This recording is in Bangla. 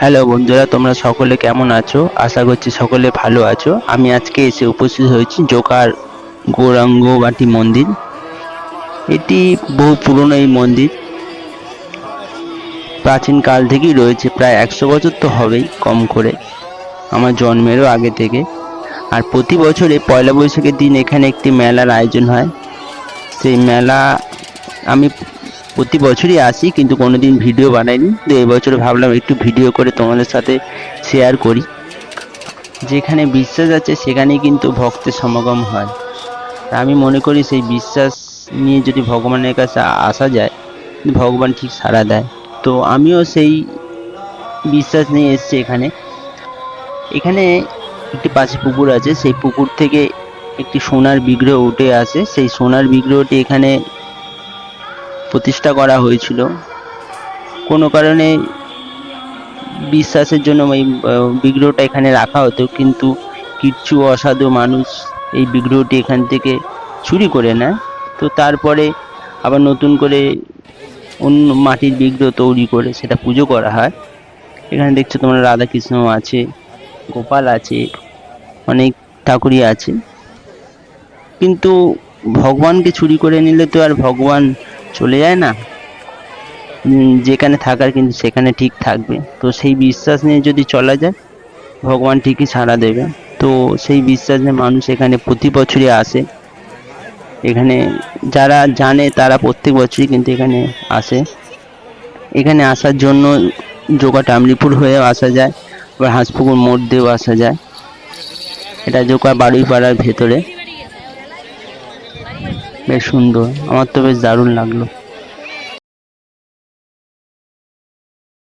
হ্যালো বন্ধুরা, তোমরা সকলে কেমন আছো? আশা করছি সকলে ভালো আছো। আমি আজকে এসে উপস্থিত হয়েছি জোকার গৌরাঙ্গবাটি মন্দির। এটি বহু পুরনো এই মন্দির, প্রাচীন কাল থেকেই রয়েছে, প্রায় 100 বছর তো হবেই কম করে, আমার জন্মেরও আগে থেকে। আর প্রতি বছরে পয়লা বৈশাখের দিন এখানে একটি মেলার আয়োজন হয়। সেই মেলা আমি প্রতি বছরই আসি, কিন্তু কোনোদিন ভিডিও বানাইনি। তো এবছর ভাবলাম একটু ভিডিও করে তোমাদের সাথে শেয়ার করি। যেখানে বিশ্বাস আছে সেখানেই কিন্তু ভক্তের সমাগম হয়। তা আমি মনে করি সেই বিশ্বাস নিয়ে যদি ভগবানের কাছে আসা যায়, ভগবান ঠিক সাড়া দেয়। তো আমিও সেই বিশ্বাস নিয়ে এসেছি এখানে। এখানে একটি পাশে পুকুর আছে, সেই পুকুর থেকে একটি সোনার বিগ্রহ উঠে আসে। সেই সোনার বিগ্রহটি এখানে প্রতিষ্ঠা করা হয়েছিল কোনো কারণে। বিশ্বাসের জন্য এই বিগ্রহটা এখানে রাখা হতো, কিন্তু কিছু অসাধু মানুষ এই বিগ্রহটি এখান থেকে চুরি করে নেয়। তো তারপরে আবার নতুন করে অন্য মাটির বিগ্রহ তৈরি করে সেটা পুজো করা হয়। এখানে দেখছো তোমরা রাধাকৃষ্ণ আছে, গোপাল আছে, অনেক ঠাকুরই আছে। কিন্তু ভগবানকে চুরি করে নিলে তো আর ভগবান চলে যায় না। যেখানে থাকার কিন্তু সেখানে ঠিক থাকবে। তো সেই বিশ্বাস নিয়ে যদি চলা যায়, ভগবান ঠিকই সাড়া দেবে। তো সেই বিশ্বাস নিয়ে মানুষ এখানে প্রতি বছরই আসে। এখানে যারা জানে তারা প্রত্যেক বছরই কিন্তু এখানে আসে। এখানে আসার জন্য জোকা টামলিপুর হয়েও আসা যায়, আবার হাঁসপুকুর মোড় দিয়েও আসা যায়। এটা জোকা বাড়িপাড়ার ভেতরে, বেশ সুন্দর, আমার তো বেশ দারুণ লাগলো।